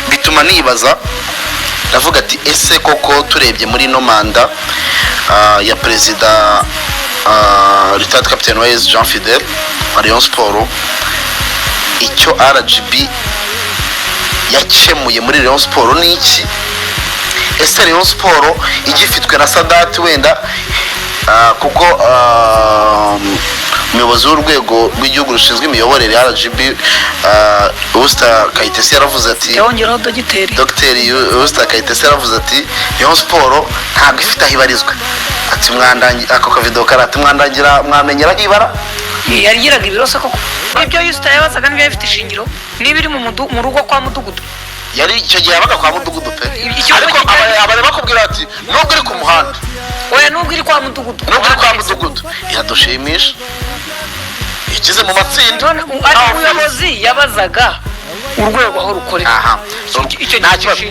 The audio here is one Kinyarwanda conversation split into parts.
bituma nibaza ndavuga ati ese koko turebye muri no manda ya perezida Retired Captain Wise Jean Fidel wa Rayon Sport, icyo RGB yakemuye muri Rayon Sport ni iki? Ese Rayon Sport igifitwe na Sadat wenda kuko umuyobozi w'urwego rw'igihugu rushinzwe imiyoborere RGB Usta Kayitesi yaravuze ati yongeraho Dr. Usta Kayitesi yaravuze ati Rayon Sport ntabwo ifite aho ibarizwa, ati mwandangi ako kavido karati mwandangira mwamenyera ibara yarigiraga ibiroso koko ibyo Usta yabazaga niba bifite ishingiro niba iri mu rugo kwa Mudugudu yari icyo gihe yabaga kwa Mudugudu pe, ariko abari bakubwira ati nubwo iri ku muhanda oya nubwo iri kwa Mudugudu iradushimisha ikize mu matsinda. Umuyobozi yabazaga urwego aho rukorera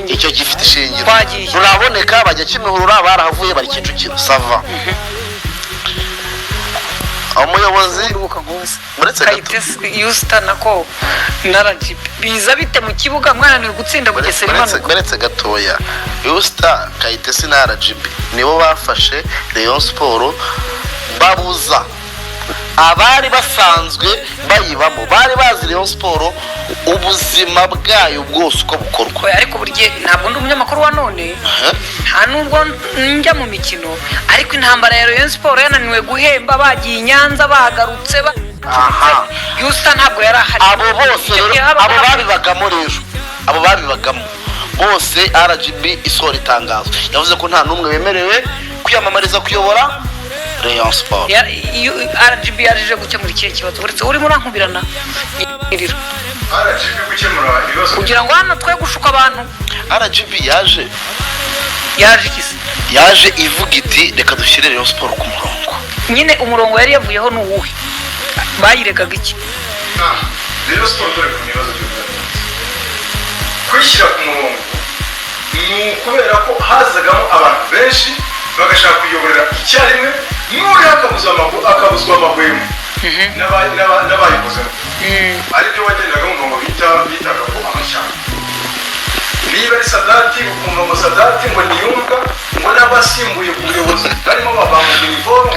icyo gifite ishingiro ruraboneka, bajya Kimihurura barahavuye bari Kicukiro sava. Umuyobozi muretse Kayitesi Usta nako RGB biza bite mu kibuga mwananiwe gutsinda Bugesera imanuka muretse gatoya. Usta Kayitesi na RGB nibo bafashe Rayon Sport babuza abari basanzwe bayibamo, bari bazi Rayon Sport ubuzima bwayo bwose uko bukorwa. Ariko burye ntabwo ndi umunyamakuru wa none nta nubwo njya mu mikino, ariko intambara ya Rayon Sport yananiwe guhemba bagiye Nyanza bagarutse Usta ntabwo yari ahari. Abo bose abo babibagamo bose RGB isora itangazo yavuze ko nta numwe bemerewe kwiyamamariza kuyobora Rayon Sport. RGB yaje gukemura ikihe kibazo uretse urimo urankubirana irira RGB gukemura ibibazo kugira ngo hano twe gushuka abantu. RGB yaje ikisi ivuga iti reka dushyire Rayon Sport ku murongo. Nyine umurongo yari yavuyeho n'uwuhe bayiregaga iki? Rayon Sport dore ku bibazo by'ubuzima kwishyira ku murongo ni kubera ko hazagamo abantu benshi bagashaka kuyoborera icyarimwe n'uri akabuzwa amahwemo n'abayikoze aribyo wagendaga mu ngo bitaga ko amashyamba. Niba ari Sadati ukumva ngo Sadati ngo niyumva ngo n'abasimbuye ku buyobozi barimo bavanguye uniforme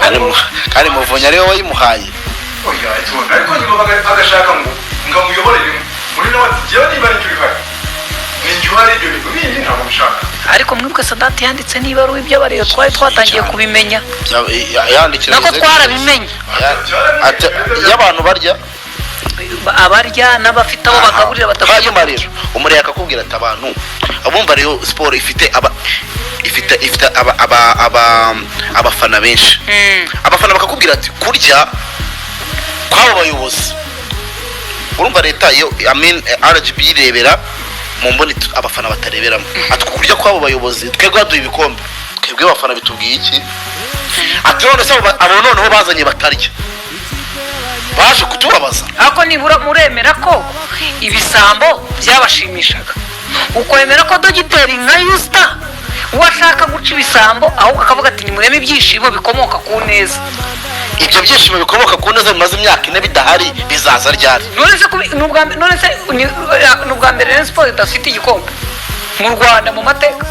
kandi Muvunyi ariwe wayimuhaye. Ariko nyuma agashaka ngo ngamuyoborere muri nawe jyewe niba ari cyo bihari ninjuhari ibyo bintu bindi ntabwo bishaka. Ariko mwebwe Sadati yanditse niba ari ibyo bariyo twari twatangiye kubimenya nako twarabimenye y'abantu barya abarya n'abafite abo bagaburira batabaye. Umureye akakubwira ati abantu abumva Rayon Sport ifite abafana benshi, abafana bakakubwira ati kurya kw'abo bayobozi. Urumva leta yo RGB yirebera mu mboni abafana batareberamo, ati kurya kw'abo bayobozi twebwe baduha ibikombe, twebwe abafana bitubwiye iki? Ati none se abo noneho bazanye batarya baje kutubabaza. Ako nibura muremera ko ibisambo byabashimishaga, ukwemera ko Dr. Usta washaka guca ibisambo ahubwo akavuga ati nimureme ibyishimo bikomoka ku neza. Ibyo byishimo bikomoka ku neza bimaze imyaka 4 bidahari bizaza ryari? None se n'ubwa mbere Rayon Sport idafite igikombe mu Rwanda mu mateka.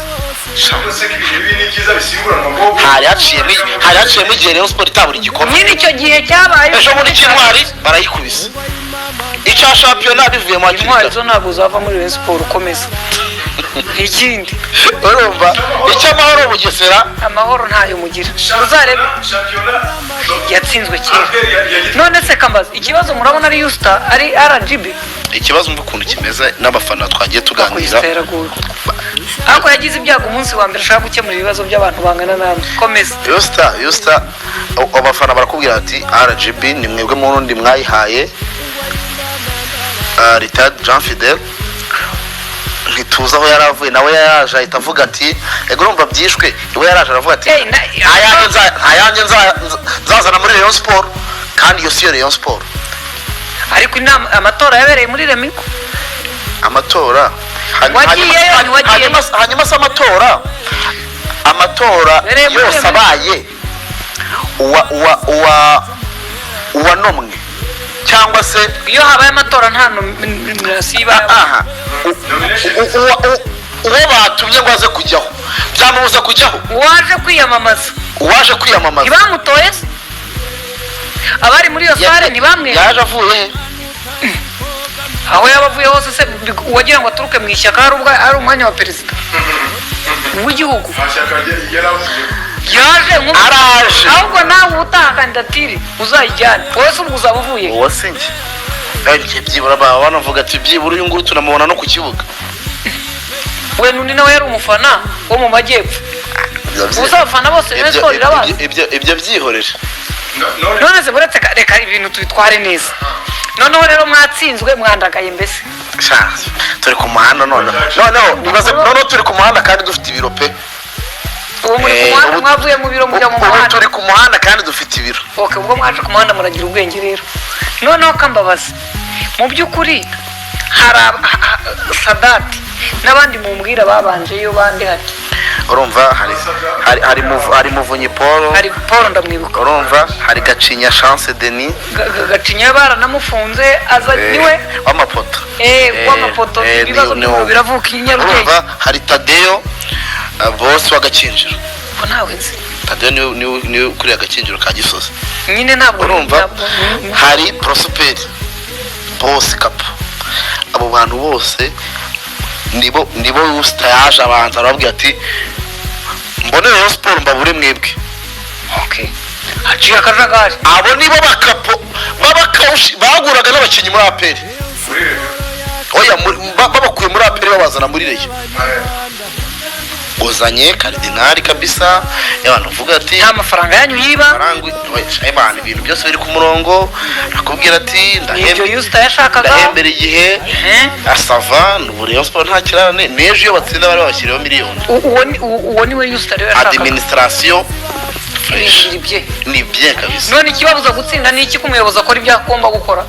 Hari haciyemo igihe Rayon Sport itabura igikombe. Nyine icyo gihe cyabaye ejo muri Intwari barayikubise. Icya shampiyona bivuye mu Intwari zo ntabwo zava muri Rayon Sport ukomeza. Ikindi urumva icy'amahoro Bugesera amahoro ntayo mugira uzarebe yatsinzwe kera. None se kambaza ikibazo murabona ari Usta ari RGB ikibazo mva ukuntu kimeze n'abafana twagiye tuganira ako yagize ibyago umunsi wa mbere ashaka gukemura ibibazo by'abantu bangana namwe. Komeza Usta abafana barakubwira ati RGB ni mwebwe mu rundi mwayihaye Retired Jean Fidel ntituza aho yaravuye nawe yaraje ahita avuga ati ego urumva byishwe niwe yaraje aravuga ati ayanjye nzazana muri Rayon Sport kandi iyo siyo Rayon Sport. Ariko amatora yabereye muri Remiko amatora hanyuma se amatora yose abaye uwa nomwe cyangwa se iyo habaye amatora nta nominasiyo iba aha uwo batumye ngo aze kujyaho byamubuza kujyaho uwaje kwiyamamaza uwaje kwiyamamaza ntibamutoye se abari muri iyo sare ntibamwe yaje avuye he aho yaba avuye hose se uwagira ngo aturuke mu ishyaka ari umwanya wa perezida w'igihugu yaje araje ahubwo nawe utaha kandidatire uzayijyane wowe se ubwo uzaba uvuye uwo se njye byibura baba banavuga ati byibura uyu nguyu tunamubona no ku kibuga we nundi nawe yari umufana wo mu majyepfo ubusa abafana bose Rayon irabazi ibyo byihorere none se buretse reka ibintu tubitware neza noneho rero mwatsinzwe mwandagaye mbese turi ku muhanda noneho turi ku muhanda kandi dufite ibiro pe ubu muri ku muhanda mwavuye mu biro mujya mu muhanda turi ku muhanda kandi dufite ibiro ubwo mwaje ku muhanda muragira ubwenge rero noneho kambabaza mu by'ukuri hari Sadati n'abandi mumbwira babanjeyo bande hari urumva hari Muvunyi Paul hari Paul ndamwibuka urumva hari Gacinya Chance Denis Gacinya baranamufunze aza niwe w'amapoto w'amapoto ibibazo biravuka inyarugenge urumva hari Tadeo boss wa Gakinjiro nawe nzi Tadeo niwe kuri Gakinjiro ka Gisozi nyine ntabwo urumva hari Prosper boss Kapo abo bantu bose nibo yaje abanza arababwira ati mbone Rayon Sport mbabure mwebwe haciye akajagari abo nibo bakapo babakawushi baguraga n'abakinnyi muri APR oya babakuye muri APR babazana muri Rayon uzanye Cardinal kabisa y'abantu uvuga ati nta mafaranga yanyu yiba marangwi abantu ibintu byose biri ku murongo nakubwira ati ndahembera igihe asava Rayon Sport nta kirane nejo iyo batsinda bari babashyiriyeho miliyoni uwo niwe Yusta rero yashaka administration ni bien kabisa none ikibabuza gutsinda ni iki kumuyoboza akora ibyo agomba gukora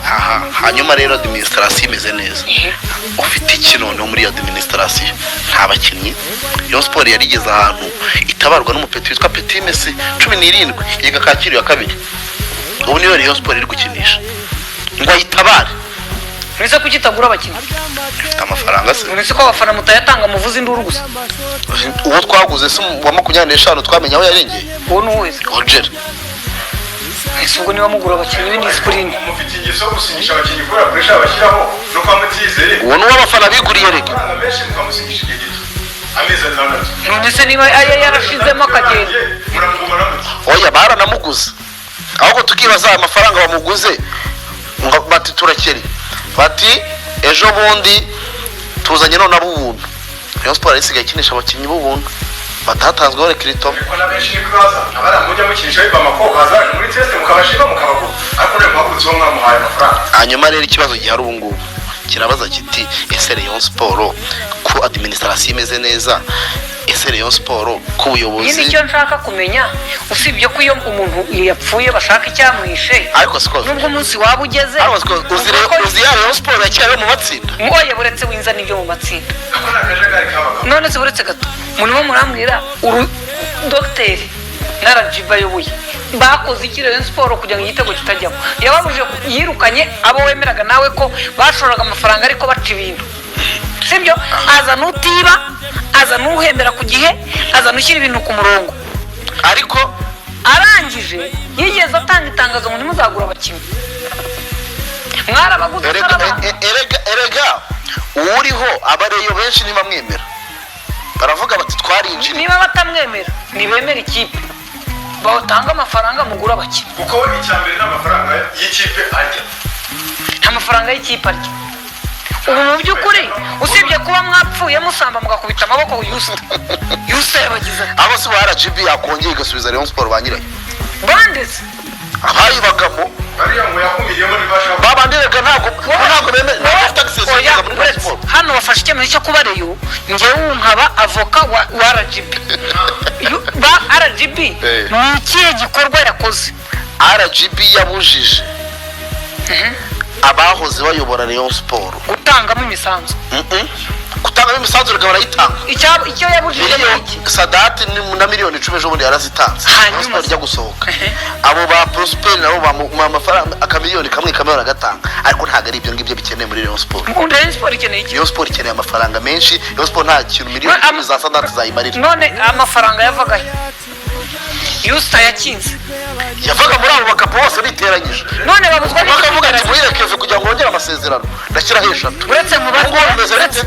hanyuma rero administration imeze neza ufite iki noneho muri administration nta bakinnyi Rayon Sport yarigeze ahantu itabarwa n'umupeti witwa Petit Messi 17 yiga Kacyiru ya kabiri ubu niyo Rayon Sport iri gukinisha ngo yitabare nese kugitagura abakinnyi ifite amafaranga se nese ko abafana mutayatanga muvuze induru gusa uwo twaguze se wa 25 twamenya aho yarengeye uwo ni uwese Roger ese ubwo niba mugura abakinnyi b'indisipurine mufite ingeso yo gusinyisha abakinnyi kubera pressure abashyiraho no kwa mutizere uwo ni uw'abafana biguriye rege menshi mukamusinyisha igihe gito amezi atandatu none se niba yarashizemo akagenda muramugumana muti oya baranamuguze ahubwo tukibaza amafaranga bamuguze ngo bati turakeri bati ejo bundi tuzanye none ab'ubuntu Rayon Sport isigaye ikinisha abakinnyi b'ubuntu batatanzweho rekirito ko na benshi ni kubaza abaramujya mukinisha biva amakoko hazana muri test mukabashima mukabagura ariko rero mwakutse uwo mwamuhaye amafaranga hanyuma rero ikibazo gihari ubu ngubu kirabaza kiti ese Rayon Sport ko administration imeze neza ese Rayon Sport ko ubuyobozi nyine icyo nshaka kumenya usibye ko iyo umuntu yapfuye bashaka icyamwishe ariko siko nubwo umunsi waba ugeze ariko siko uzi ya Rayon Sport yakira mu matsinda mwoye buretse winza n'ibyo mu matsinda ako nakajagari kabaga none se buretse gato umuntu murambwira dogiteri narajiba yoboye bakoze iki Rayon Sport kugira ngo igitego kitajyamo yababuje yirukanye abo wemeraga nawe ko bashoraga amafaranga ariko baca ibintu sibyo aza nutiba aza nuhembera ku gihe aza nushyira ibintu ku murongo ariko arangije yigeze atanga itangazo ngo ntimuzagura abakinnyi mwarabaguze erega uriho abareyo benshi ntibamwemera baravuga bati twarinjira niba batamwemera ntibemera ikipe batanga amafaranga mugura abakinnyi kuko icyambere n'amafaranga y'ikipe arya nta mafaranga y'ikipe arya ubu mu by'ukuri usibye kuba mwapfuye musamba mugakubita amaboko Yusta yabagize abo si ba RGB yakongera igasubiza Rayon Sport ba nyirayo bandeze abayibagamo bariya ngo yakumiriyemo ntibashaka babandirega ntabwo bemera bafite access muri Rayon Sport hano bafashe icyemezo cyo kuba Rayon njyewe nkaba avoka wa RGB ba RGB ni ikihe gikorwa yakoze RGB yabujije abahoze bayobora Rayon Sport gutangamo imisanzu gutanga amafaranga y'imisanzu reka barayitanga icyo yabujije ni iki? Sadati na miliyoni 10 ejo bundi yarazitanze Hanyuma siporo ijya gusohoka abo ba Prosper nabo bamuha amafaranga akamiliyoni kamwe baragatanga ariko ntabwo ari ibyo ngibyo bikeneye muri Rayon Sport. Rayon Sport ikeneye iki? Rayon Sport ikeneye amafaranga menshi. Rayon Sport nta kintu miliyoni 10 za Sadati zayimarira. None amafaranga yavagahe? Yusta yakinze yavaga muri abo bakapo bose biteranyije, none babuzwa bakavuga ati muyirekeze kugira ngo wongere amasezerano ndashyiraho 3. uretse mu bameze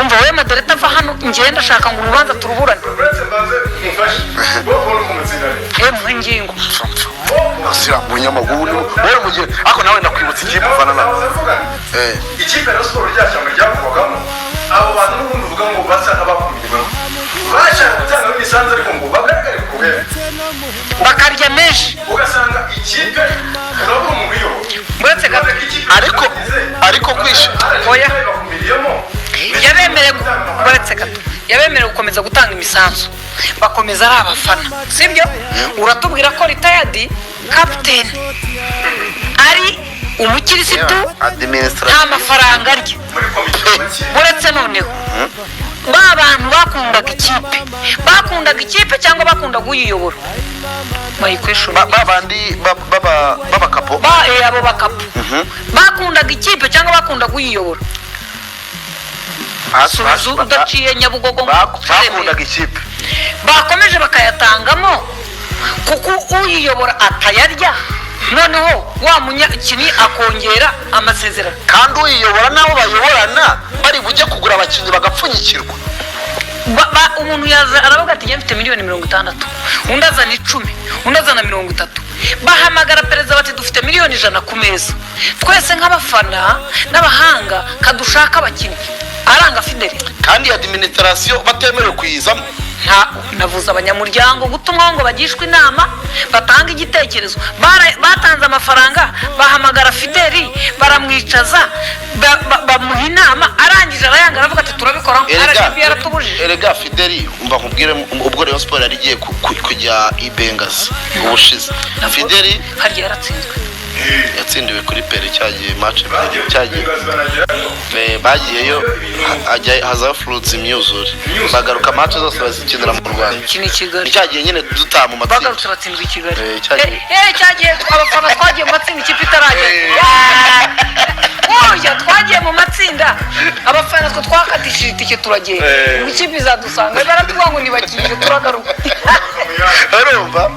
umva we Madereta ava hano ngenda ashaka ngo urubanza turuburane uretse mbanze mufashe bo kumutsinda ngingo asira munyamaguru wowe mugiye ako nawe nakwibutsa ikipe ufana na ikipe ya Sport ryashyamba ryavugwagamo abo bantu n'ubundi uvuga ngo basa n'abakumirwa bashaka gutanga imisanzu ariko ngo bagaragare ku bwenge bakarya menshi ugasanga ikipe urabona umuntu uyoboye uretse gato ariko kwisha oya yabemerewe gukomeza gutanga imisanzu bakomeza ari abafana sibyo? uratubwira ko ritayadi kapiteni ari umukirisitu nta mafaranga arya uretse noneho ba bantu bakundaga ikipe cyangwa bakundaga uyiyobora babandi babakapo abo bakapo bakundaga ikipe cyangwa bakundaga uyiyobora udaciye Nyabugogo bakundaga ikipe bakomeje bakayatangamo kuko uyiyobora atayarya noneho wa munyakinnyi akongera amasezerano kandi uyiyobora nabo bayoborana bari bujye kugura abakinnyi bagapfunyikirwa. Umuntu yaza aravuga ati njye mfite miliyoni 60 undi azana 10 undi azana 30 bahamagara perezida bati dufite miliyoni 100 ku meza twese nk'abafana n'abahanga kadushaka abakinnyi aranga Fideli kandi administration batemerewe kuyizamo. Navuze abanyamuryango gutuma ngo bagishwe inama batanga igitekerezo batanze amafaranga bahamagara Fideli baramwicaza bamuha inama arangije arayanga aravuga ati turabikora RGB yaratubujije. Erega Fideli umva nkubwire ubwo Rayon Sport yari igiye kujya ibengazi ubushize Fideli hari yaratsinzwe yatsindiwe kuri pere cyagiye match cyagiye bagiyeyo haza fruits imyuzure bagaruka match zose bazikinira mu Rwanda cyagiye nyine dutaha mu matsinda bagarutse batsindwa i Kigali cyagiye abafana twagiye mu matsinda ikipe itarajya twagiye mu matsinda abafana twe twakatishije itike turagiye mu ikipe izadusanga baratubwira ngo nibakije turagaruka urumva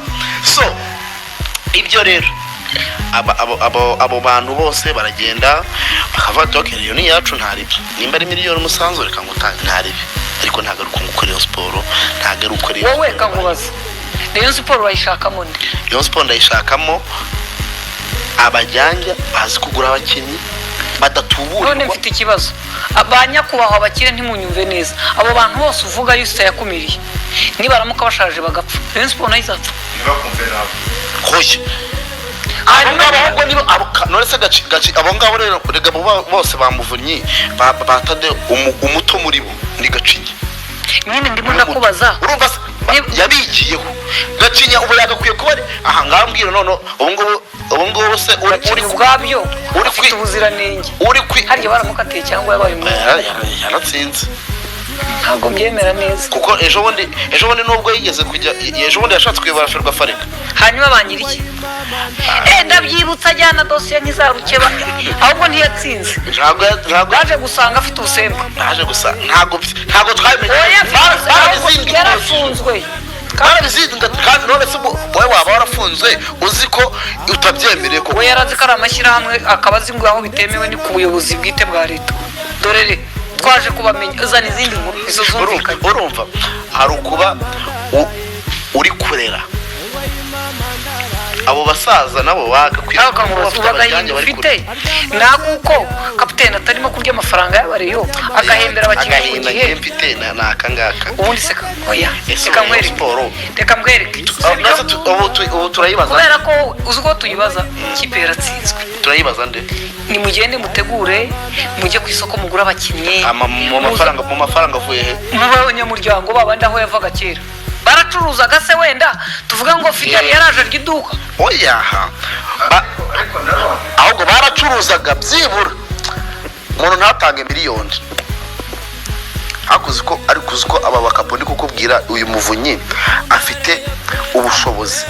so ibyo rero abo bantu bose baragenda bakavuga ati Rayon yacu ntaribi nimba ari miliyoni umusanzu reka ngutange ntaribi ariko ntago ari uko Rayon Sport ntago ari uko Rayon wowe kangubaza Rayon Sport bayishakamo nde? Rayon Sport ndayishakamo abajyanja bazi kugura abakinnyi badatubura. None mfite ikibazo abanyakubahwa abakire ntimunyumve neza abo bantu bose uvuga Yusta yakumiriye nibaramuka bashaje bagapfa Rayon Sport nayizapfa ntibakumve nabo hoye ahubwo nibo norese gaci abo ngabo rero rega bose bamuvunyi batade umuto muri bo ni Gacinya nyine ndimo ndakubaza urumva yabigiyeho Gacinya ubu yagakwiye kuba aha ngambwira none ubu ngo se uri kubwabyo uri kwita ubuziranenge hari baramukatiye cyangwa yabaye yaratsinze ntabwo byemera neza kuko ejo bundi nubwo yigeze kujya ejo bundi yashatse kuyobora Ferwa Farika hanyuma banyira iki ndabyibutsa ajyana dosiye ntizarukeba ahubwo ntiyatsinze ntabwo baje gusanga afite ubusembe baje gusa ntabwo twabimenye yarafunzwe kandi none se wowe waba warafunzwe uzi ko utabyemereye ko we yarazi ko ari amashyirahamwe akaba azi ngo aho bitemewe ni ku buyobozi bwite bwa leta dore twaje kubamenya uzana izindi nkuru izo zumvikanye urumva hari ukuba uri kurera abo basaza nabo bagakwiye kubagahindura ufite nakuko kapiteni atarimo kurya amafaranga y'abareyo agahembera abakinnyi mu gihe mfite nakangaka ubundi seka oya reka mwereke ubu turayibaza kubera ko uzi ko tuyibaza ikipe yaratsinzwe turayibaza nde nimugende mutegure mujye ku isoko mugura abakinnyi mu mafaranga avuye he mu banyamuryango babandi aho yavaga kera baracuruzaga se wenda tuvuga ngo Fideli yaraje ry'iduka oya ahubwo baracuruzaga byibura umuntu ntatange miliyoni ariko uzi ko aba bakapo ndi kukubwira uyu muvunyi afite ubushobozi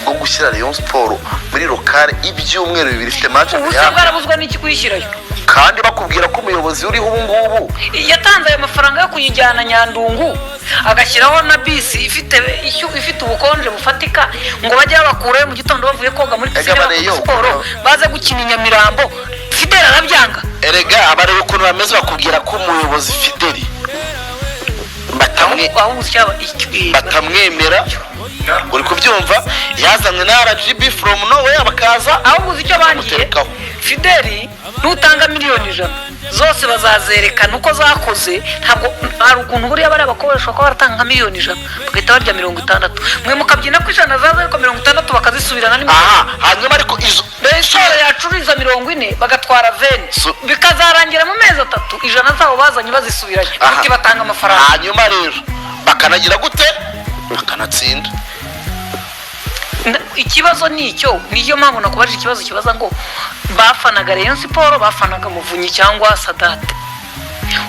bwo gushyira Rayon Sport muri lokale ibyumweru 2 ifite match ubu se bwarabuzwa n'iki kuyishyirayo kandi bakubwira ko umuyobozi uriho ubu ngubu yatanze ayo mafaranga yo kuyijyana Nyandungu agashyiraho na bisi ifite ubukonje bufatika ngo bajye babakurayo mu gitondo bavuye koga muri pisine siporo baze gukina Nyamirambo. Fidel arabyanga erega abareba ukuntu bameze bakubwira ko umuyobozi Fidel batamwemera uri kubyumva yazanywe na RGB from nowhere bakaza ahubwo uzi icyo bangiye Fidel nutanga miliyoni 100 zose bazazerekana uko zakoze. Ntabwo hari ukuntu buriya bari abakoresha ko baratanga miliyoni 100 bagahita barya 60 mwe mukabyina ko 100 zaza ariko 60 bakazisubirana n'imwe. Hanyuma ariko izo Bensoro yacuriza 40 bagatwara 20 bikazarangira mu mezi 3 100 zabo bazanye bazisubiranye kuki batanga amafaranga. Hanyuma rero bakanagira gute bakanatsinda. Ikibazo nicyo niyo mpamvu nakubaje ikibazo kibaza ngo bafanaga Rayon Sport bafanaga Muvunyi cyangwa Sadate.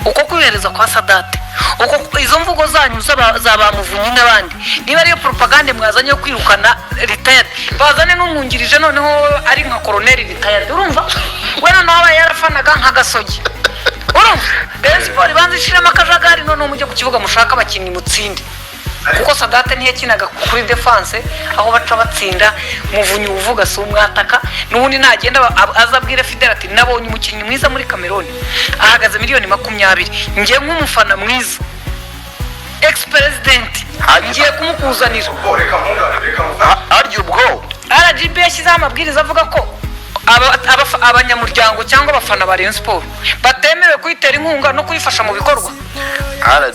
Uko kwihereza kwa Sadate uko izo mvugo zanyu zaba Muvunyi n'abandi niba ariyo propaganda mwazanye yo kwirukana retired bazane n'umwungirije noneho ari nka colonel retired urumva we noneho aba yarafanaga nka Gasogi urumva Rayon Sport banzishiramo akajagari noneho mujye ku kibuga mushaka abakinnyi mutsinde kuko Sadate ntiyakinaga kuri defense aho baca batsinda Muvunyi uvuga si umwataka n'ubundi nagenda azabwira Fidel ati nabonye umukinnyi mwiza muri Cameroon ahagaze miliyoni 20 ngiye nk'umufana mwiza ex president ngiye kumukuzanira aryo ubwo RGB yashyize amabwiriza avuga ko abanyamuryango cyangwa abafana ba Rayon Sport batemerewe kuyitera inkunga no kuyifasha mu bikorwa.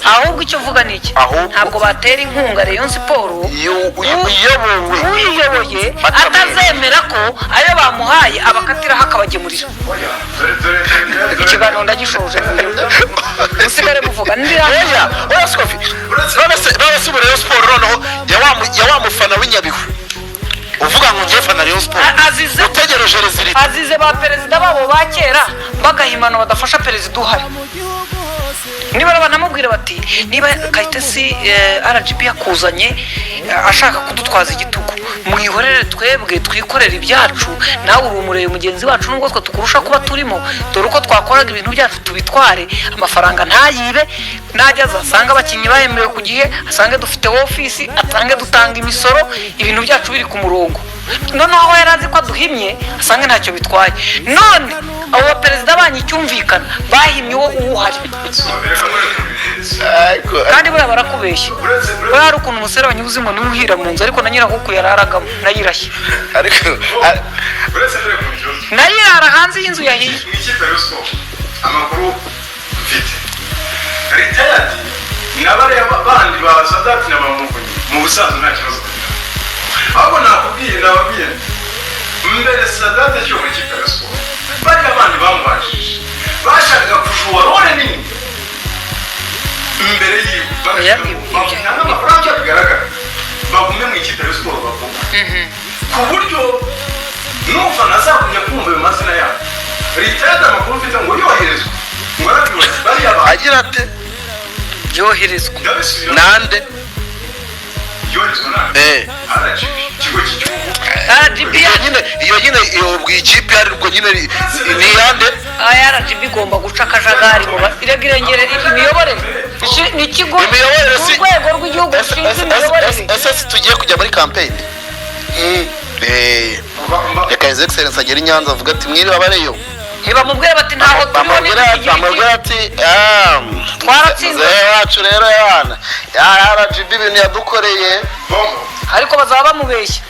Ahubwo icyo vuga niki ntabwo batera inkunga Rayon Sport uyoboye atazemera ko ayo bamuhaye abakatira hakabagemurira. Ikiganiro ndagishoje usigare muvuga oya Scofi none se Rayon Sport noneho yawamufana w'Inyabihu uvuga ngo ngiye fana Rayon Sport utegereje rezilita azize ba perezida babo ba kera bagahimana badafasha perezida uhari. Niba banamubwira bati niba Kayitesi RGB yakuzanye ashaka kudutwaza igitugu mwihorere twebwe twikorera ibyacu nawe uri umureye mugenzi wacu nubwo twa tukurusha kuba turimo dore uko twakoraga ibintu byacu tubitware amafaranga ntayibe najya zasanga abakinnyi bayemerewe ku gihe asange dufite office atange dutanga imisoro ibintu byacu biri ku murongo none aho yarazi ko aduhimye asange ntacyo bitwaye none abo perezida banyicyumvikana bahimye wo uwuhari kandi buriya barakubeshya buriya hari ukuntu umusore wanyuze ngo niwe uhira mu nzu ariko na nyirahuku yararagamo nayirashye nayirara hanze y'inzu yahiye. Amakuru mfite retired n'abari bandi ba Sadati na Muvunyi mu busanzwe nta kibazo ahubwo nababwiye mbere Sadati cyo muri kipe ya Sport bari abandi bamubajije bashakaga kujuwa role nini mbere y'ibyo amafaranga bigaragara bagume mu ikipe ya Sport bavuga ku buryo n'ufana azagumya kumva ayo mazina yabo retired amakuru mfite ngo yoherezwe ngo arabibaza bari abantu agira ate yoherezwa nande yoherezwa nande ikigo cy'igihugu RGB iyo nyine iyo bw'ikipe ari ubwo nyine ni yande RGB igomba guca akajagari mu irengere imiyoborere ni ikigo urwego rw'igihugu rushinzwe imiyoborere. Ese tugiye kujya muri campaign reka His Excellence agera i Nyanza avuga ati mwiriwe abareyo ntibamubwire bati ntaho bamubwira ati twaratsinze wacu rero yana RGB ibintu yadukoreye ariko bazaba bamubeshya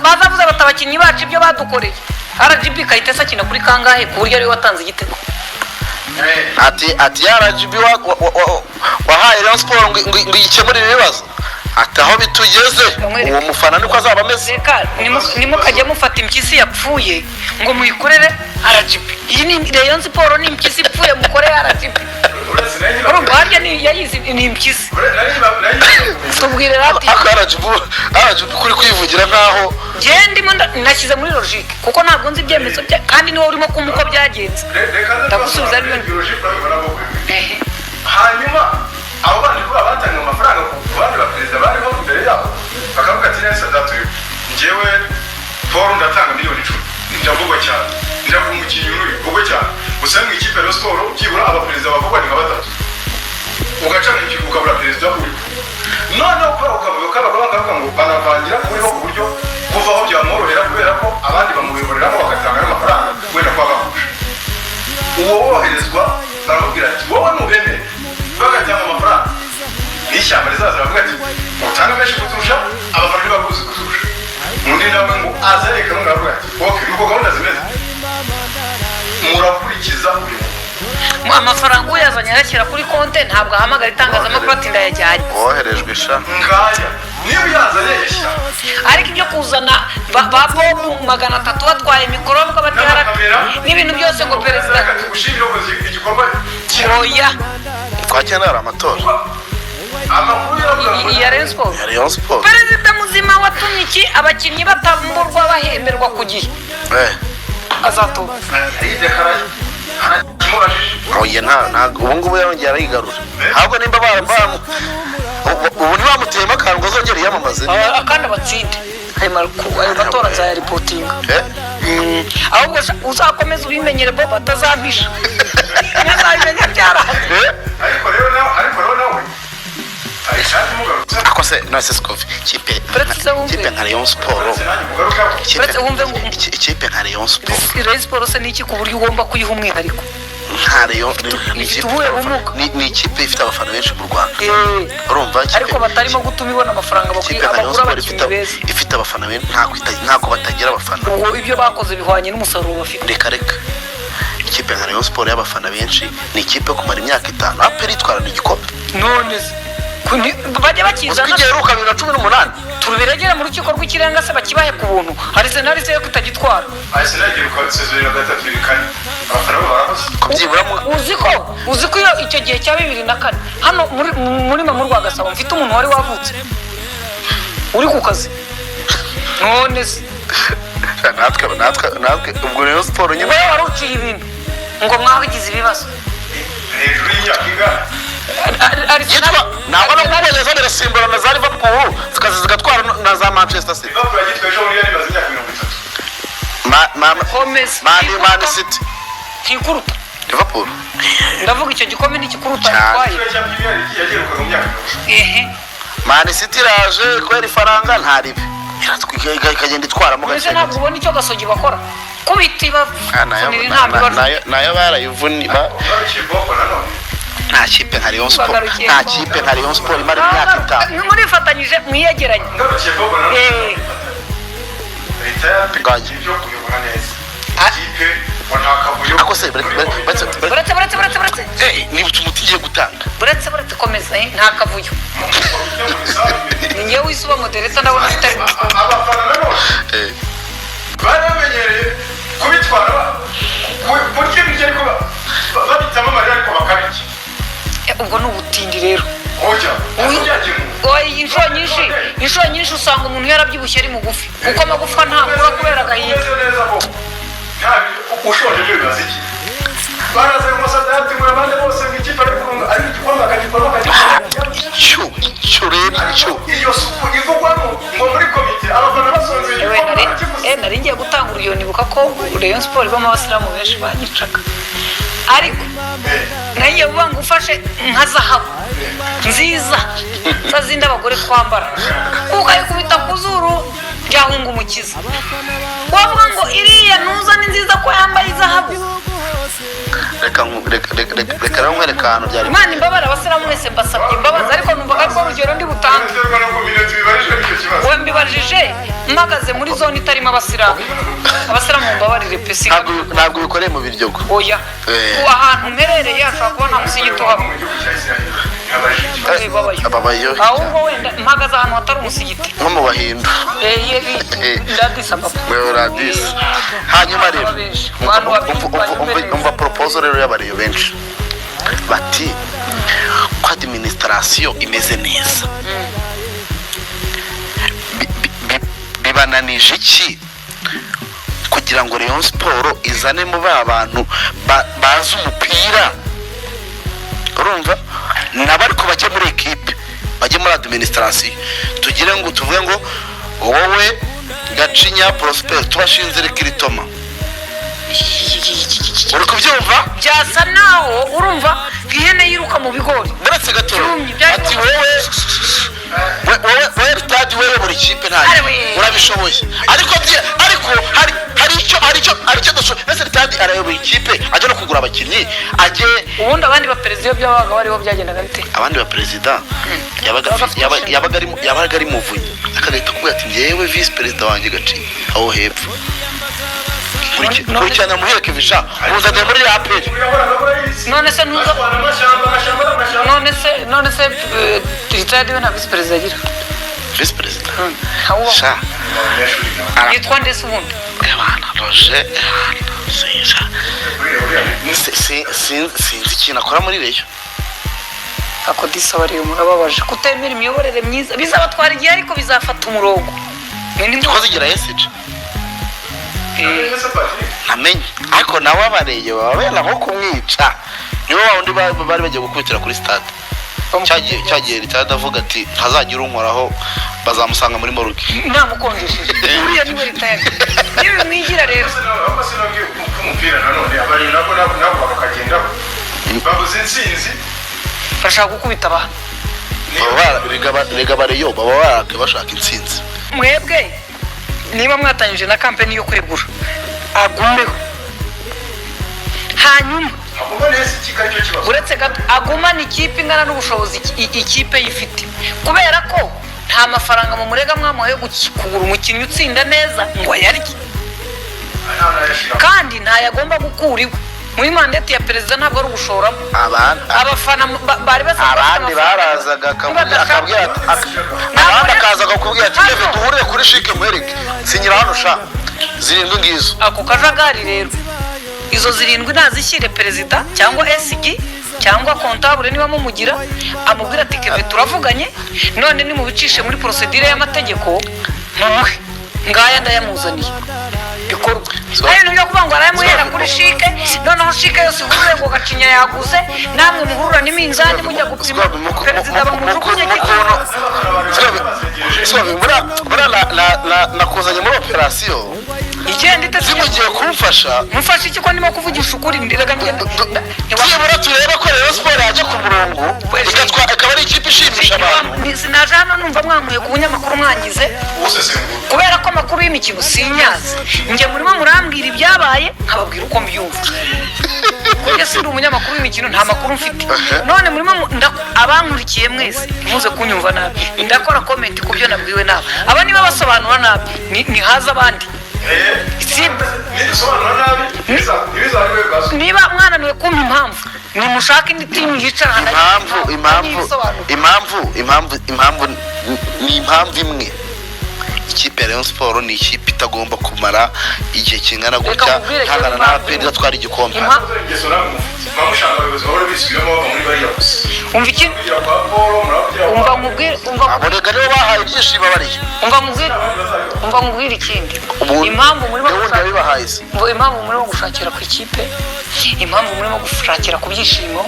bazavuze bati abakinnyi bacu ibyo badukoreye. RGB Kayitesi akina kuri kangahe ku buryo ari watanze igitego ati RGB wahaye Rayon Sport ngo yikemure ibibazo ati aho bitugeze uwo mufana niko azaba ameze. Reka nimukajya mufata impyisi yapfuye ngo muyikorere RGB. Iyi ni Rayon Sport ni impyisi ipfuye mukore RGB urumva harya yayizi ni impyisi tubwire rati RGB kuri kwivugira nkaho ndimo nashyize muri logique kuko ntabwo nzi ibyemezo kandi niwe urimo kumva uko byagenze ndagusubiza niyo abaperezida bavugwa ni nka batatu ugaca nk'ikigo ukabura perezida uri noneho ukavuga ko abagabo bakavuga ngo banavangira uriho ku buryo kuva aho byamworohera kubera ko abandi bamuyoboreramo bagatanga n'amafaranga wenda kuba bahuje uwo woherezwa baramubwira ati wowe nubemere bagatanga amafaranga n'ishyamba rizaza baravuga ati utanga menshi kuturusha abafana ntibakuzi kuturusha undi nawe ngo azareka none aravuga ati ok nuko gahunda zimeze murakurikiza uyu amafaranga uyazanye arashyira kuri konte ntabwo ahamagara itangazamakuru ati ndayajyanye woherejwe sha ngaya niba uyazanye yashyira ariko ibyo kuzana ba bobu 300 batwaye mikoro bavuga bati n'ibintu byose ngo perezida gushimira ukoze igikorwa oya kwa cyane hari amatora amakuru ya Rayon Sport perezida muzima watumye iki abakinnyi batamburwa bahemberwa ku gihe azatora oya ntabwo ubu ngubu yongera arayigarura ahubwo nimba ubu ntibamuteyemo akantu ngo azongere yiyamamaze kandi abatsinde ayo matora nzayaripotinga ahubwo uzakomeza ubimenyere bo batazampisha ntazabimenya byarahaze ariko rero nawe ako se nase sikovi ikipe nka Rayon Sport ikipe nka Rayon Sport Rayon Sport se niki ku buryo ugomba kuyiha umwihariko nka Rayon ni ikipe ifite abafana benshi mu Rwanda urumva ariko batarimo gutuma ibona amafaranga abagura abakinnyi beza ifite abafana benshi ntako batagira abafana ubwo ibyo bakoze bihwanye n'umusaruro bafite reka ikipe nka Rayon Sport y'abafana benshi ni ikipe kumara imyaka 5 aperi itwarana igikombe none bajya bakizana igihe ruka 2018 tubiregera mu rukiko rw'ikirenga se bakibahe ku buntu Arsenal se yo kutagitwara Arsenal igiye kwa sezon ya gatatu bikanye abafana barabaze kubyiburamo uziko iyo icyo gihe cya 2004 hano muri mu Rwagasabo mfite umuntu wari wavutse uri ku kazi none natwe ubwo Rayon Sport nyine wari uciye ibintu ngo mwagize ibibazo hejuru y'imyaka ingana ntabwo no kuboneza birasimbura na za Liverpool zikaza zigatwara na za Manchester City Liverpool yagitwaye ejo muri yari maze imyaka 30 Man City ntikuruta Liverpool ndavuga icyo gikombe n'ikikuruta gitwaye yagirukaga mu myaka 30 Man City iraje kubera ifaranga ntaribe ikagenda itwaramo gake ntabwo ubona icyo Gasogi bakora kubita nayo barayivuni nta kipe nka Rayon Sport imara imyaka 5 murifatanyije mwiyegeranye ako se buretse niba tumutigiye gutanga buretse komeza nta kavuyo ninjye wisuba modereta ndabona bitari abafana nabo baramenyereye kubitwara buryo bijye ariko babitamo amarira ariko bakabiki ubwo ni ubutindi rero inshuro nyinshi usanga umuntu yarabyibushye ari mugufi kuko amagufwa ntakura kubera agahinda ushonje byo bibaza iki baraza mu masadati mu abandi bose mu ikipe ari kurunga ari igikombe akagikorwa icyo iyo suku ivugwamo ngo muri komite abafana basonze igikombe nari ngiye gutanga urugero nibuka ko Rayon Sport ibamo abasilamu benshi banyicaga ariko ngiye kuvuga ngo ufashe nka zahabu nziza zazindi abagore twambara ukayikubita ku zuru ryahunga umukiza wavuga ngo iriya ntuza ni nziza ko yambaye izahabu reka rero nkwereka ahantu byari Imana imbabara abasilamu mwese mbasabye imbabazi ariko numvaga ko urugero ndi butange we mbibajije mpagaze muri zone itarimo abasilamu mumbabarire pesi ntabwo bikoreye mu biryogo oya ahantu mperereye hashobora kuba nta musigiti uhaba ahubwo wenda mpagaze ahantu hatari umusigiti nko mu Bahindu ndadisa hanyuma rero umva proposal rero y'abariyo benshi bati ko administration imeze neza bibananije iki kugira ngo Rayon Sport izane mu bantu bazi umupira urumva nabo ariko bajye muri equipe bajye muri administration tugire ngo tuvuge ngo wowe Gacinya Prosper tubashinze rekiritoma uri kubyumva byasa naho urumva ihene yiruka mu bigori uretse gato Byumye, byari ati wowe Ritadi wewe buri kipe ntayo urabishoboye ariko hari icyo dushoboye mbese Ritadi arayoboye ikipe ajya no kugura abakinnyi ajye ubundi abandi baperezida byabaga bariho byagendaga bite abandi baperezida yabaga ari muvunyi akagahita kubwira ati ngewe visi perezida wanjye gaci aho hepfo kurikirana muhireke visha muzaniye muri aperi none se ntuza none se Ritadi we nta visi perezida agira visi perezida sha yitwa ndetse ubundi abana roje sinzi ikintu akora muri reyo ako disaba rero murababaje kutemera imiyoborere myiza bizabatwara igihe ariko bizafata umurongo tukoze igira yesije namenye ariko nawe abareye bababera nko kumwica nibo wundi bari bagiye gukubitira kuri stade cyagiye Ritadi avuga ati ntazagira unkoraho bazamusanga muri moruge namukonjesheje uriya niwe Ritadi niwe mwigira rero umupira nanone abari nabo bakagenda babuze intsinzi bashaka gukubita abantu rega bareyo baba bashaka intsinzi mwebwe niba mwatangije na kampeni yo kwegura agumeho hanyuma uretse gato agumana ikipe ingana n'ubushobozi ikipe yifite kubera ko nta mafaranga mu murega mwamuhaye kugura umukinnyi utsinda neza ngo ayarye kandi ntayagomba gukura iwe muri mandate ya perezida ntabwo ari ugushoramo abafana bari abandi barazaga akabwira abandi akaza akakubwira ati reka duhurire kuri shike muhereke sinyira hano sha zirindwi ngizo ako kajagari rero izo zirindwi nazishyire perezida cyangwa SG cyangwa kontabure niba mumugira amubwira ati keve turavuganye none nimubicishe muri procedure y'amategeko mumuhe ngaya ndayamuzaniye bikorwa ayo niyo kuvuga ngo arayamuhera kuri shike noneho shike yose uvuye ngo gacinya yaguze namwe muhurura n'iminzani mujya gupima perezida bamujugunye nakuzanye muri operasiyo igenda itatu zimugiye kumfasha mufashe iki ko ndimo kuvugisha ukuri ndiraga byibura turebe ko rero siporo yajya ku murongo ikaba ari ikipe ishimisha abantu sinaje hano numva mwamuye ku bunyamakuru mwangize kubera ko amakuru y'imikino sinyazi njye murimo murambwira ibyabaye nkababwira uko mbyumva kuko sindi umunyamakuru w'imikino nta makuru mfite none murimo abankurikiye mwese ntimuze kunyumva nabi ndakora comment ku byo nabwiwe nabi aba niba basobanura nabi ni haza abandi niba mwananiwe kumpa impamvu nimushaka indi timu yicara impamvu ni impamvu imwe ikipe ya Rayon Sport ni ikipe itagomba kumara igihe kingana gutya hangana na APR idatwara igikombe umva mubwire abonega nibo bahaye ibyishimo bariyo umva mubwire ikindi impamvu murimo gushakira ku ikipe impamvu murimo gushakira ku byishimo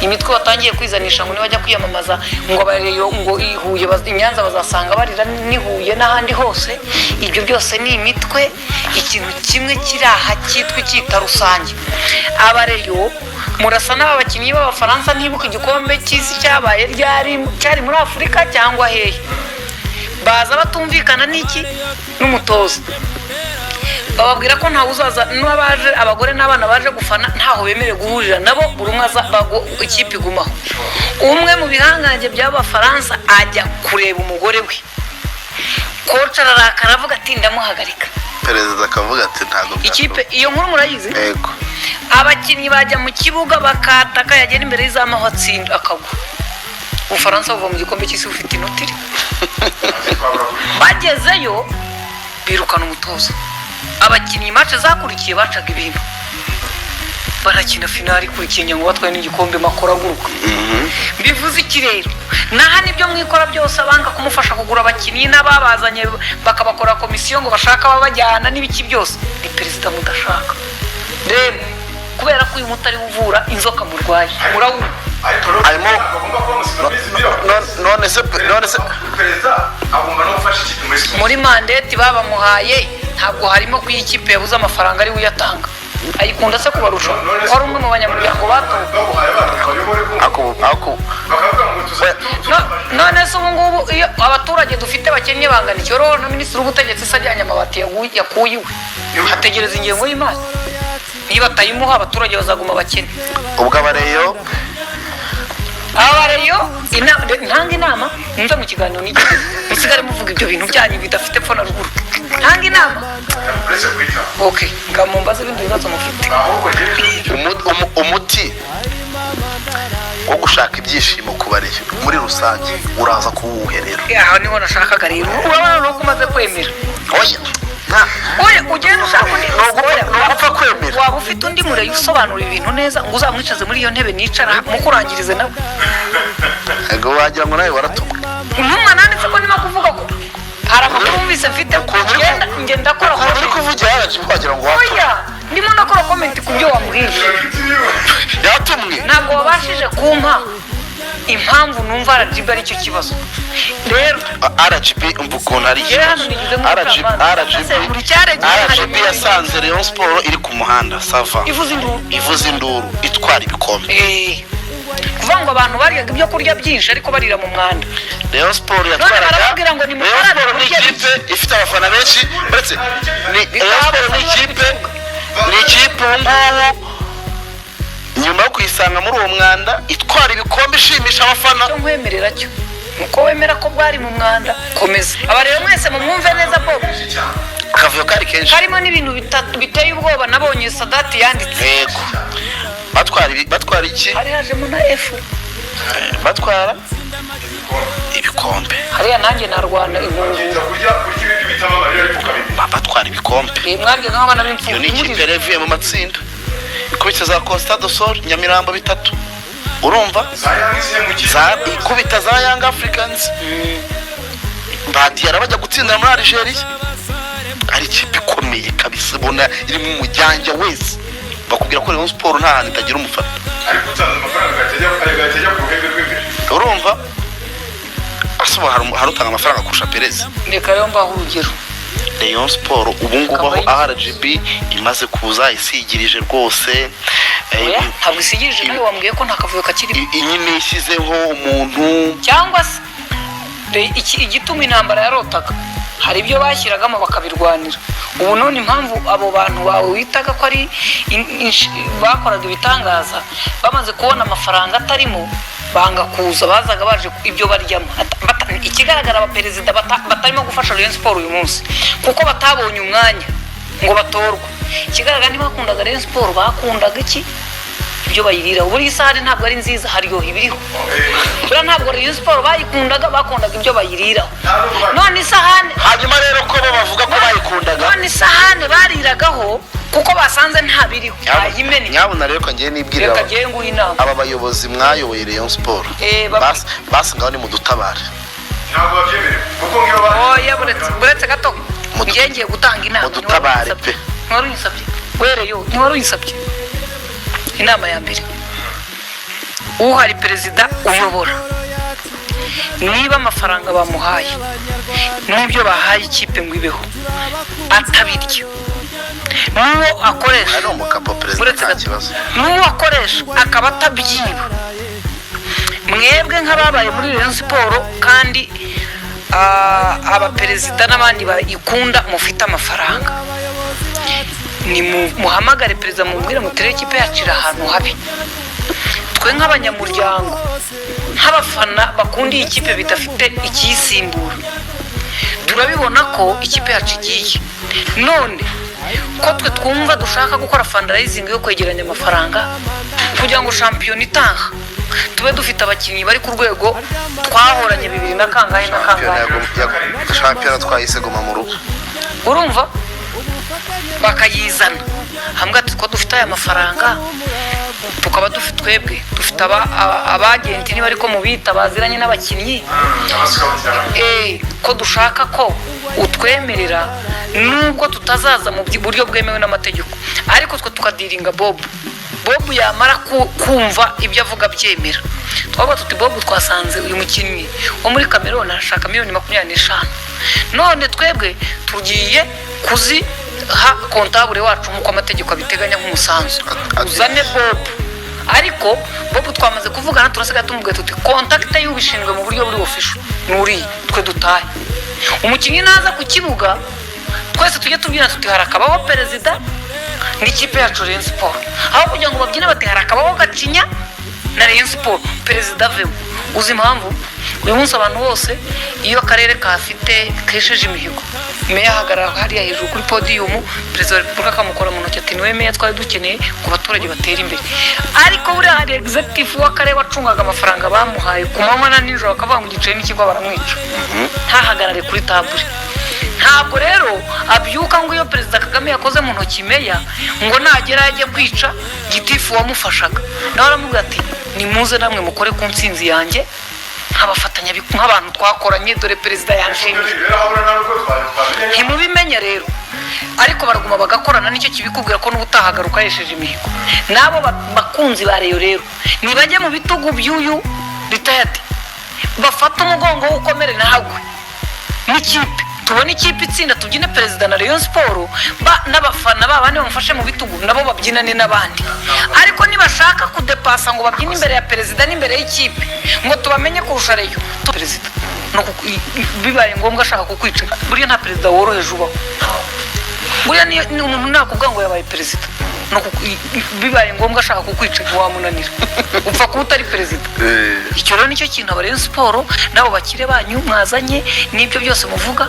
imitwe batangiye kwizanisha ngo nibajya kwiyamamaza ngo abareyo ngo ihuye inyanza bazasanga barira nihuye n'ahandi hose ibyo byose ni imitwe ikintu kimwe kiri aha cyitwa icyita rusange abareyo murasa n'aba bakinnyi b'abafaransa ntibuka igikombe cy'isi cyabaye cyari muri Afurika cyangwa hehe baza batumvikana n'iki n'umutoza bababwira ko ntawe uzaza n'abaje abagore n'abana baje gufana ntaho bemerewe guhurira nabo buri umwe aza ikipe igumaho umwe mu bihangange by'abafaransa ajya kureba umugore we koca ararakara avuga ati ndamuhagarika perezida akavuga ati ntabwo ikipe iyo nkuru murayizi yego abakinnyi bajya mu kibuga bakataka yagera imbere y'izamu aho atsinda akagwa ubufaransa buva mu gikombe cy'isi bufite inoti iri bagezeyo birukana umutoza abakinnyi match zakurikiye bacaga ibintu barakina finali ikurikiye ngo batwaye n'igikombe makora guruka bivuze iki rero naha nibyo mwikora byose abanga kumufasha kugura abakinnyi n'ababazanye bakabakora komisiyo ngo bashaka babajyana n'ibiki byose ni perezida mudashaka rero kubera ko uyu mutari uvura inzoka murwaye murawumva arimo none se perezida agomba no gufasha ikipe muri mandate babamuhaye ntabwo harimo ko iyi kipe yabuze amafaranga ari uyatanga ayikunda se kubarusha wari umwe mu banyamuryango batowe baguhaye abana bayobore ako bakavuga ngo tuzajya none se ubu ngubu iyo abaturage dufite bakennye bangana iki rero na minisitiri w'ubutegetsi se ajyanye amabati yakuye iwe hategereza ingengo y'imari niba atayimuha abaturage bazaguma bakene ubwo abareyo abareyo ntanga inama mwumve mu kiganiro n'igihe musigare muvuga ibyo bintu byanyu bidafite epfo na ruguru ntanga inama uretse kwita okay ngamumbaze ibindi bibazo mufite ahubwo njyewe umuti wo gushaka ibyishimo ku bareyo muri rusange uraza kuwuherera aho niho nashakaga rero urabona nuko umaze kwemera oya ugenda ushaka undi ntugupfa kwemera waba ufite undi mureyo usobanura ibintu neza ngo uzamwicaze muri iyo ntebe nicara mukurangirize nawe ego wagira ngo nawe waratumwe intumwa nanditse ko ndimo kuvuga ko hari amakuru wumvise mfite ngenda ndakora uri kuvugira RGB wagira ngo watumwe oya ndimo ndakora komenti ku byo wambwije yatumwe ntabwo wabashije kumpa impamvu numva RGB ari cyo kibazo rero RGB umva ukuntu ari ikibazo RGB yasanze Rayon Sport iri ku muhanda sava ivuza induru itwara ibikombe kuvuga ngo abantu baryaga ibyo kurya byinshi ariko barira mu mwanda Rayon Sport yatwaraga Rayon Sport ni ikipe ifite abafana benshi uretse Rayon Sport ni ikipe ngubu nyuma yo kuyisanga muri uwo mwanda itwara ibikombe ishimisha abafana cyo nkwemerera cyo nuko wemera ko bwari mu mwanda komeza aba rero mwese mumwumve neza Bob akavuyo kari kenshi karimo n'ibintu bitatu biteye ubwoba nabonye Sadati yanditse yego batwara iki hari hajemo na F batwara ibikombe hariya nanjye narwana kurya ibintu bitababarira ariko ukabimenya batwara ibikombe mwabye nk'abana b'imfubyi iyo ni ikipe yavuye mu matsinda ikubita za Costa do Sol Nyamirambo bitatu urumva ikubita za Young Africans badiyara bajya gutsindira muri Algeria ari ikipe ikomeye kabisa ubona iri mu mujyanja wese bakubwira ko Rayon Sport nta hantu itagira umufata ariko utanze amafaranga agahita ku ruhande rw'imbere urumva asuba hari utanga amafaranga kurusha Perez reka rero mbaho urugero Rayon Sport ubu ngubu aho RGB imaze kuza isigirije rwose ntabwo isigirije nawe wambwiye ko nta kavuyo kakiri nyine ishyizeho umuntu cyangwa se igituma intambara yarotaga hari ibyo bashyiragamo bakabirwanira ubu none impamvu abo bantu bawe witaga ko ari bakoraga ibitangaza bamaze kubona amafaranga atarimo banga kuza bazaga baje ibyo baryamo ikigaragara abaperezida batarimo gufasha Rayon Sport uyu munsi kuko batabonye umwanya ngo batorwe ikigaragara ntibakundaga Rayon Sport bakundaga iki ibyo bayirira ubu isahani ntabwo ari nziza hariyo ibiriho bura ntabwo Rayon Sport bayikundaga bakundaga ibyo bayiriraho none isahani hanyuma rero ko bavuga ko bayikundaga none isahani bariragaho kuko basanze nta biriho bayimene nyabona rero ko ngiye nibwirira reka ngiye nguha inama aba bayobozi mwayoboye Rayon Sport basangaho ni mu dutabare ntabwo babyemerewe kuko ngiyo oya buretse gato ngiye gutanga inama mu dutabare pe ntiwari uyisabye wereyo ntiwari uyisabye inama ya mbere uhari perezida uyobora niba amafaranga bamuhaye n'ibyo bahaye ikipe ngo ibeho atabirya n'uwo akoresha ari umukapo perezida nta kibazo n'uwo akoresha akaba atabyiba mwebwe nk'ababaye muri Rayon Sport kandi abaperezida n'abandi bayikunda mufite amafaranga ni muhamagare perezida mubwire mutere ikipe yacira ahantu habi twe nk'abanyamuryango nk'abafana bakunda iyi kipe bidafite ikiyisimbura turabibona ko ikipe yacu igiye none ko twe twumva dushaka gukora fundraising yo kwegeranya amafaranga kugira ngo shampiyona itaha tube dufite abakinnyi bari ku rwego twahoranye 2000 na kangahe shampiyona twahise guma mu rugo urumva bakayizana hamwe ati ko dufite aya mafaranga tukaba dufite twebwe dufite abagenti niba ariko mubita baziranye n'abakinnyi ko dushaka ko utwemerera nubwo tutazaza mu buryo bwemewe n'amategeko ariko twe tukadiringa Bob yamara kumva ibyo avuga byemera twaba tuti Bob twasanze uyu mukinnyi wo muri Cameroon ashaka $25 million none twebwe tugiye ha kontabure wacu nk'uko amategeko abiteganya nk'umusanzu uzane bob ariko bob twamaze kuvugana turasigaye tumubwiye tuti kontakite y'ubishinzwe mu buryo buri official nuri twe dutahe umukinnyi naza ku kibuga twese tujye tubwira tuti harakabaho perezida n'ikipe yacu Rayon Sport aho kugira ngo babyine bati harakabaho Gacinya na Rayon Sport perezida avemo uzi impamvu uyu munsi abantu bose iyo akarere kafite kesheje imihigo meya ahagarara hariya hejuru kuri podium perezida wa repubulika akamukora mu ntoki ati niwe meya twari dukeneye ngo abaturage batere imbere ariko buriya hari executive w'akarere wacungaga amafaranga bamuhaye ku manywa na nijoro akavuga ngo igiceri n'ikigo baramwica ntahagarare kuri tabure ntabwo rero abyuka ngo iyo perezida Kagame yakoze mu ntoki meya ngo nagera ajye kwica gitifu wamufashaga nawe aramubwira ati nimuze namwe mukore ku ntsinzi yanjye nk'abafatanya nk'abantu twakoranye dore perezida yanshimiye ntimubimenya rero ariko baraguma bagakorana nicyo kibikubwira ko n'ubutahagaruka yesheje imihigo nabo bakunzi ba Rayon rero nibajye mu bitugu by'uyu ritayadi bafata umugongo w'ukomere nahagwe n'ikipe tubona ikipe itsinda tubyine perezida na Rayon Sport n'abafana babandi bamufashe mu bitugu nabo babyinane n'abandi ariko nibashaka kudepasa ngo babyine imbere ya perezida n'imbere y'ikipe ngo tubamenye kurusha Rayon perezida no bibaye ngombwa ashaka kukwica buriya nta perezida woroheje ubaho buriya ni umuntu nakubwa ngo yabaye perezida no bibaye ngombwa ashaka kukwica wamunanira upfa kuba utari perezida icyo rero nicyo kintu aba Rayon Sport nabo bakire banyu mwazanye n'ibyo byose muvuga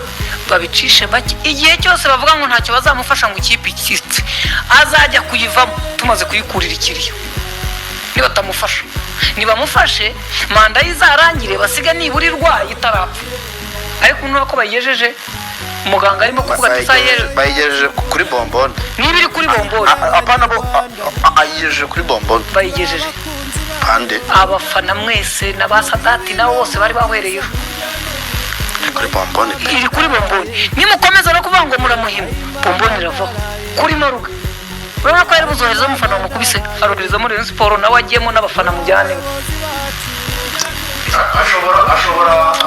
babicishe bake igihe cyose bavuga ngo ntacyo bazamufasha ngo ikipe ikitse azajya kuyivamo tumaze kuyikurira ikiriyo nibatamufasha nibamufashe manda izarangire basiga nibura irwaye itarapfa ariko nuko bayigejeje muganga arimo kuvuga ati bayigejeje kuri bombone niba iri kuri bombone apana bo ayigejeje kuri bombone bayigejeje pande abafana mwese n'abasadati nabo bose bari bahwereyeho kuri bombone iri kuri bombone nimukomeza no kuvuga ngo muramuhima bombone iravaho kuri maruga urabona ko yari buzohereza umufana wamukubise arohereza muri Rayon Sport nawe agiyemo n'abafana mujyane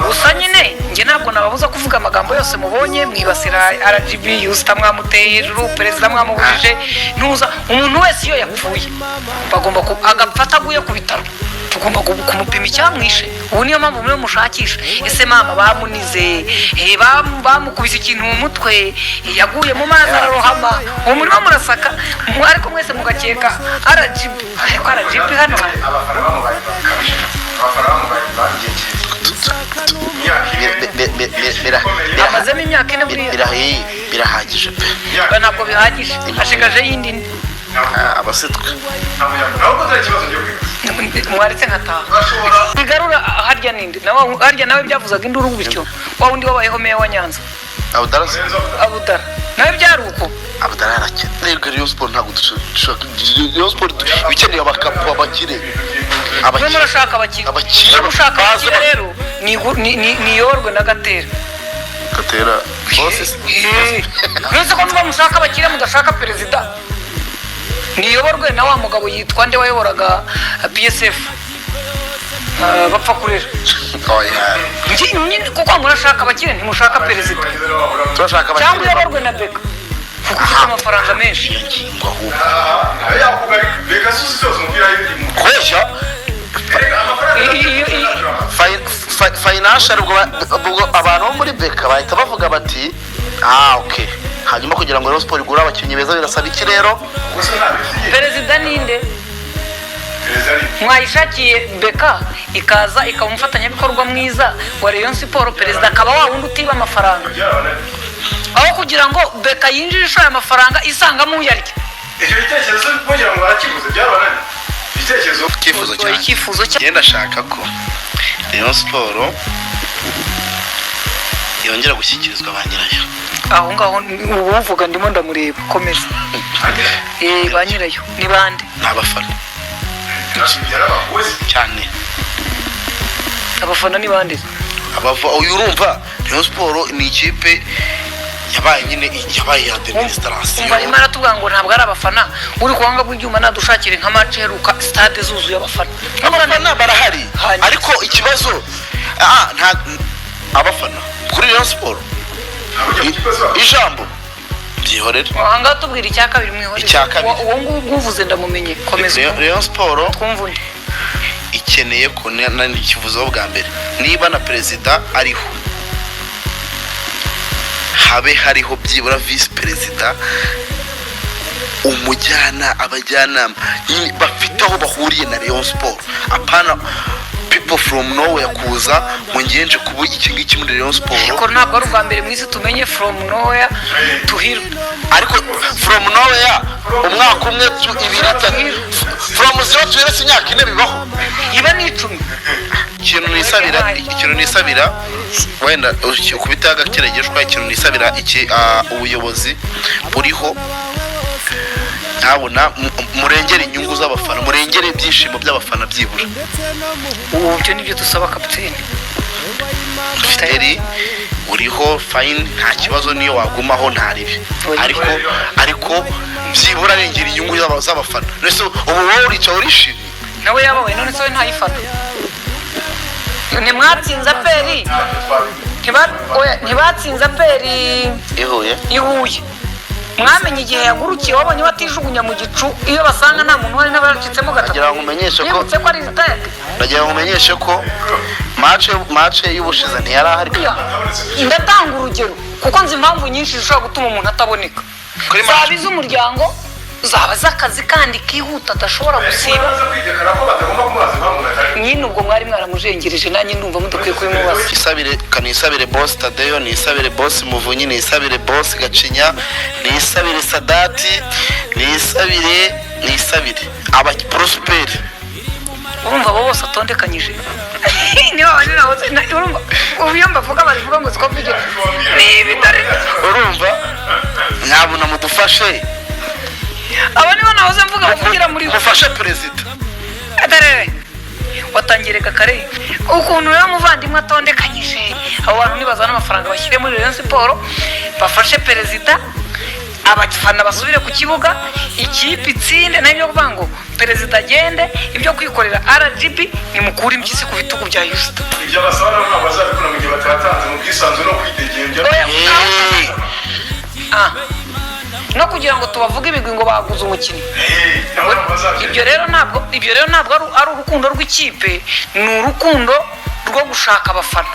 gusa nyine njye ntabwo nababuza kuvuga amagambo yose mubonye mwibasira RGB Yusta mwamuteye hejuru perezida mwamubujije ntuza umuntu wese iyo yapfuye bagomba agapfata aguye ku bitaro tugomba kumupima icyamwishe ubu niyo mpamvu muri mushakisha ese mama bamunize bamukubise ikintu mu mutwe yaguye mu mazi ararohama uwo murimo murasaka ariko mwese mugakeka RGB ariko RGB hano amazemo imyaka ine buriya birahagije pe ntabwo bihagije ashigaje yindi abasitwe mwaretse nkataha bigarura harya ninde harya nawe byavuzaga induru bityo wa wundi wabayeho meya wa Nyanza Abudara nawe byari uko Abudara yarakene Rayon Sport ntabwo dushaka Rayon Sport bikeneye abakapu abakire mwe murashaka abakire mushaka abakire rero ni yorwe na Gatera bose mwese ko nuba mushaka abakire mudashaka perezida niyoborwe na wa mugabo yitwa nde wayoboraga PSF bapfa kurera kuko murashaka abakire ntimushaka perezida turashaka cyangwa uyoborwe na Beka kuko ufite amafaranga menshi kwesha financial ubwo abantu bo muri Beka bahita bavuga bati okay hanyuma kugira ngo Rayon Sport igure abakinnyi beza birasaba iki rero perezida ninde mwayishakiye Beka ikaza ikaba umufatanyabikorwa mwiza wa Rayon Sport perezida akaba wa wundi utiba amafaranga aho kugira ngo Beka yinjire ishoye amafaranga isangamo uyarya ibitekerezo kugira ngo barakibuze byarabanani icyifuzo cyane ngenda shaka ko Rayon Sport yongera gushyikirizwa ba nyirayo aho ngaho ubu uvuga ndimo ndamureba komeza ba nyirayo ni bande n'abafana cyane abafana ni bande uyu urumva Rayon Sport ni ikipe yabaye nyine yabaye ya administration barimo aratubwira ngo ntabwo ari abafana uri kuhanga bw'ibyuma nadushakire nka match heruka stade zuzuye abafana abafana barahari ariko ikibazo nta abafana kuri Rayon Sport ijambo byihorere. ahangaha tubwira icya kabiri mwihorere. Icya kabiri. uwo nguwo uvuze ndamumenye, komeza. Rayon Sport twumva undi. ikeneye ko n'ikivuzeho bwa mbere, niba na perezida ariho habe hariho byibura visi perezida, abajyanama bafite aho bahuriye na Rayon Sport, apana people from nowhere kuza mu ngenje kuba iki ngiki muri Rayon Sport. ariko ntabwo ari ubwa mbere mwisi tumenye from nowhere to here. Ariko from nowhere umwaka umwe 2 from 0 to 1 imyaka 4 bibaho, ibe ni 10. ikintu nisabira wenda ukubita agakeregeshwa, ikintu nisabira ubuyobozi buriho, ntabona murengera inyungu z'abafana, murengera ibyishimo by'abafana byibura. ubu byo nibyo dusaba kapiteni. Fideli uriho fine, nta kibazo, niyo wagumaho ntaribi, ariko byibura arengera inyungu z'abafana. Nese ubu wowe urica urishimye, nawe yabawe none se ntayifata. Ntimwatsinze aperi, ntibatsinze aperi ihuye. Mwamenye igihe yagurukiye, wabonye batijugunya mu gicu iyo basanga nta muntu wari n'abacitsemo gatatu. Ndagira ngo umenyeshe ko yibutse ko ari ritaya. Ndagira ngo umenyeshe ko match y'ubushize ntiyari ahari. Ndatanga urugero kuko nzi impamvu nyinshi zishobora gutuma umuntu ataboneka. Zaba iz'umuryango, zaba z'akazi kandi kihuta adashobora gusiba. Nyine ubwo mwari mwaramujengereje, nanjye ndumva mudakwiye kubimubaza. Kanisabire boss Tadeyo, nisabire boss Muvunyi, nisabire boss Gacinya, nisabire Sadati, nisabire aba Prosper. Urumva abo bose atondekanyije. Niba bari naho urumva ubu mbavuga barivuga ngo siko bije. Ni bitare. Urumva nyabuna mudufashe. Aba nibo nahoze mvuga kugira muri mufashe perezida. Atarere watangireka kare ukuntu rero muvandimwe atondekanyije, abo bantu nibazana amafaranga bashyire muri Rayon Sport, bafashe perezida, abafana basubire ku kibuga, ikipe itsinde, nabyo kuvuga ngo perezida agende, ibyo kwikorera RGB nimukura impyisi ku bitugu bya Yusta. Ibyo basaba ntabwo bazabikora mu gihe batatanze mu bwisanzure no kwidegembya. No kugira ngo tubavuge ibigwi ngo baguze umukinnyi. Ibyo rero ntabwo ari urukundo rw'ikipe, ni urukundo rwo gushaka abafana.